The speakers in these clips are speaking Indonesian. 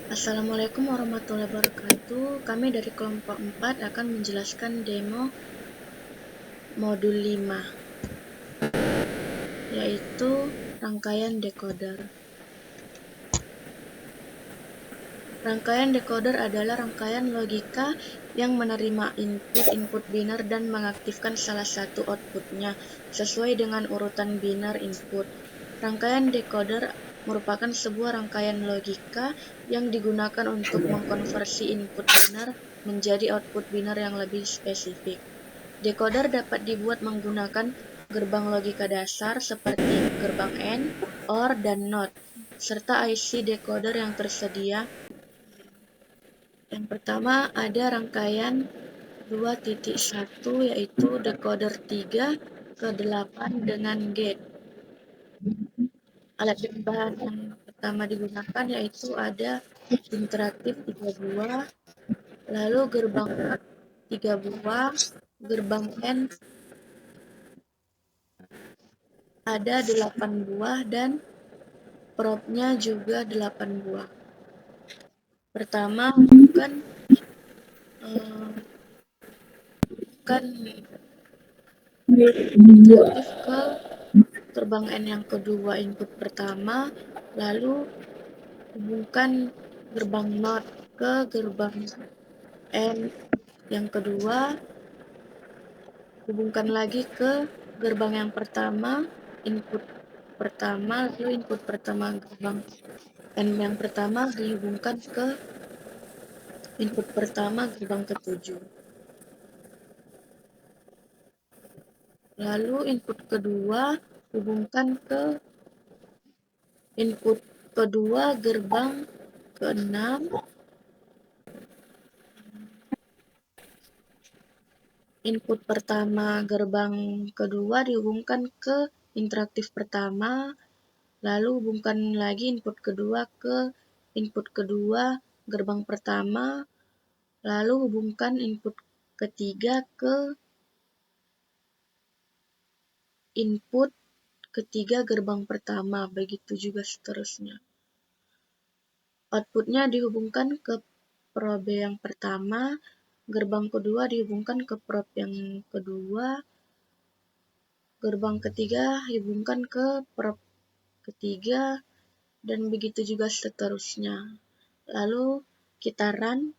Assalamualaikum warahmatullahi wabarakatuh. Kami dari kelompok 4 akan menjelaskan demo modul 5, yaitu rangkaian decoder. Rangkaian decoder adalah rangkaian logika yang menerima input biner dan mengaktifkan salah satu outputnya sesuai dengan urutan biner input. Rangkaian decoder merupakan sebuah rangkaian logika yang digunakan untuk mengkonversi input biner menjadi output biner yang lebih spesifik. Decoder dapat dibuat menggunakan gerbang logika dasar seperti gerbang AND, OR, dan NOT, serta IC decoder yang tersedia. Yang pertama ada rangkaian 2.1, yaitu decoder 3 ke 8 dengan gate. Alat bahan yang pertama digunakan yaitu ada interaktif 3 buah, lalu gerbang 3 buah, gerbang N ada 8 buah, dan probe-nya juga 8 buah. Pertama bukan interaktif ke gerbang N yang kedua input pertama, lalu hubungkan gerbang NOT ke gerbang N yang kedua, hubungkan lagi ke gerbang yang pertama, input pertama, lalu input pertama gerbang N yang pertama dihubungkan ke input pertama gerbang ketujuh. Lalu input kedua hubungkan ke input kedua gerbang ke-6. Input pertama gerbang kedua dihubungkan ke interaktif pertama, lalu hubungkan lagi input kedua ke input kedua gerbang pertama, lalu hubungkan input ketiga ke input ketiga gerbang pertama, begitu juga seterusnya. Outputnya dihubungkan ke probe yang pertama, gerbang kedua dihubungkan ke probe yang kedua, gerbang ketiga dihubungkan ke probe ketiga, dan begitu juga seterusnya. Lalu kita run.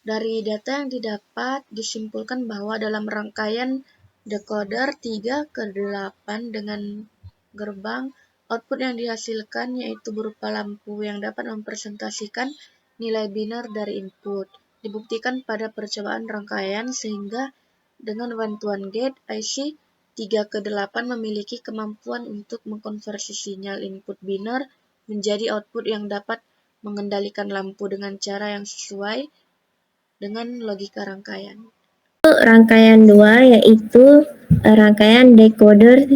Dari data yang didapat disimpulkan bahwa dalam rangkaian decoder 3 ke 8 dengan gerbang, output yang dihasilkan yaitu berupa lampu yang dapat mempresentasikan nilai biner dari input. Dibuktikan pada percobaan rangkaian sehingga dengan bantuan gate, IC 3 ke 8 memiliki kemampuan untuk mengkonversi sinyal input biner menjadi output yang dapat mengendalikan lampu dengan cara yang sesuai dengan logika rangkaian. Rangkaian 2 yaitu rangkaian decoder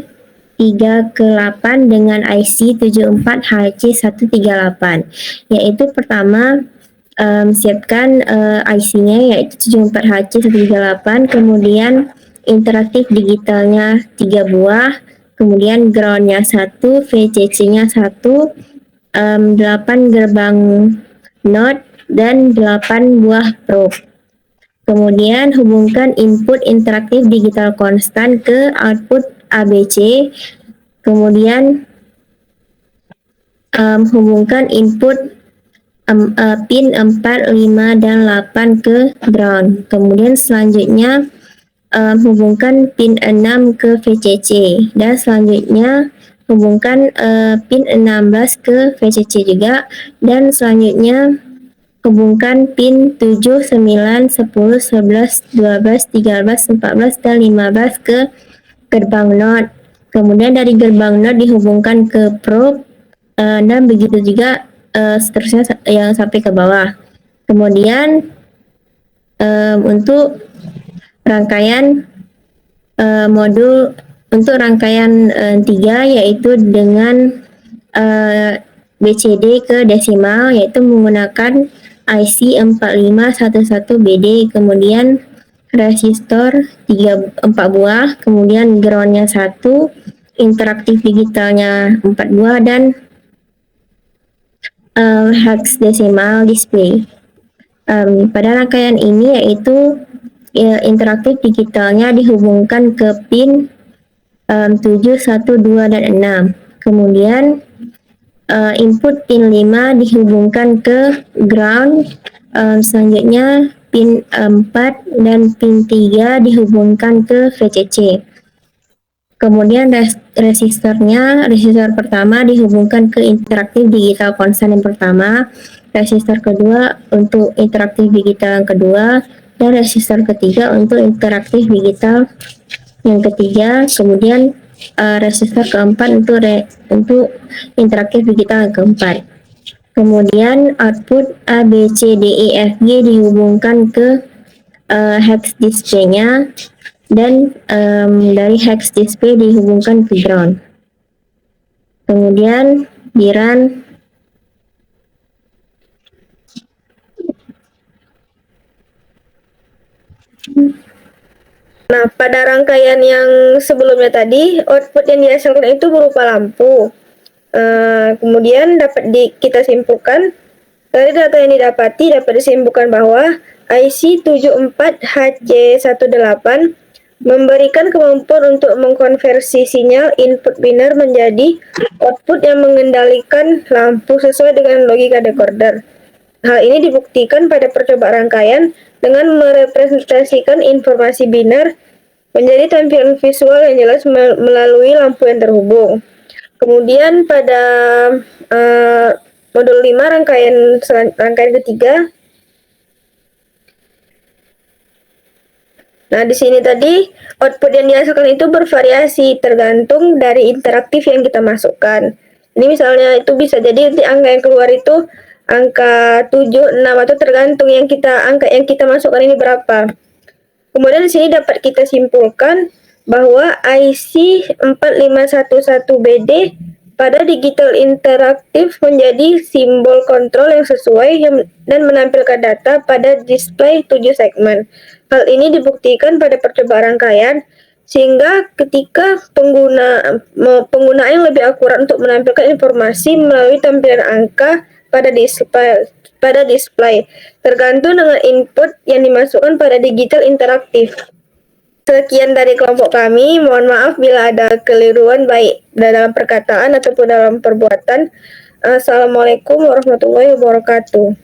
3 ke 8 dengan IC 74HC138, yaitu pertama siapkan IC-nya yaitu 74HC138, kemudian interaktif digitalnya 3 buah, kemudian ground-nya 1, VCC-nya 1, 8 gerbang NOT, dan 8 buah probe. Kemudian hubungkan input interaktif digital konstan ke output ABC. Kemudian hubungkan input pin 4, 5, dan 8 ke ground. Kemudian selanjutnya hubungkan pin 6 ke VCC. Dan selanjutnya hubungkan pin 16 ke VCC juga. Dan selanjutnya hubungkan pin 7, 9, 10, 11, 12, 13, 14, dan 15 ke gerbang NOT. Kemudian dari gerbang NOT dihubungkan ke probe, dan begitu juga seterusnya yang sampai ke bawah. Kemudian untuk rangkaian modul untuk rangkaian 3 yaitu dengan BCD ke desimal, yaitu menggunakan IC 4511BD, kemudian resistor 4 buah, kemudian groundnya 1, interaktif digitalnya 4 buah, dan hexadecimal display. Pada rangkaian ini yaitu interaktif digitalnya dihubungkan ke pin 7, 1, 2, dan 6. Kemudian input pin 5 dihubungkan ke ground. Selanjutnya pin 4 dan pin 3 dihubungkan ke VCC. Kemudian resistor pertama dihubungkan ke interaktif digital konstan yang pertama, resistor kedua untuk interaktif digital yang kedua, dan resistor ketiga untuk interaktif digital yang ketiga. Kemudian resistor keempat untuk interaktif digital yang keempat. Kemudian output A, B, C, D, E, F, G dihubungkan ke hex display-nya, dan dari hex display dihubungkan ke ground. Kemudian di run. Nah, pada rangkaian yang sebelumnya tadi, output yang dihasilkan itu berupa lampu. Kemudian dapat kita simpulkan dari data yang didapati dapat disimpulkan bahwa IC 74HC18 memberikan kemampuan untuk mengkonversi sinyal input binär menjadi output yang mengendalikan lampu sesuai dengan logika decoder. Hal ini dibuktikan pada percobaan rangkaian dengan merepresentasikan informasi binär menjadi tampilan visual yang jelas melalui lampu yang terhubung. Kemudian pada modul 5 rangkaian ketiga. Nah, di sini tadi output yang dihasilkan itu bervariasi tergantung dari interaktif yang kita masukkan. Ini misalnya itu bisa jadi nanti angka yang keluar itu angka 7, 6 atau tergantung angka yang kita masukkan ini berapa. Kemudian di sini dapat kita simpulkan bahwa IC 4511BD pada digital interaktif menjadi simbol kontrol yang sesuai dan menampilkan data pada display 7 segmen. Hal ini dibuktikan pada percobaan rangkaian sehingga ketika penggunaan yang lebih akurat untuk menampilkan informasi melalui tampilan angka pada display tergantung dengan input yang dimasukkan pada digital interaktif. Sekian dari kelompok kami, mohon maaf bila ada keliruan baik dalam perkataan ataupun dalam perbuatan. Assalamualaikum warahmatullahi wabarakatuh.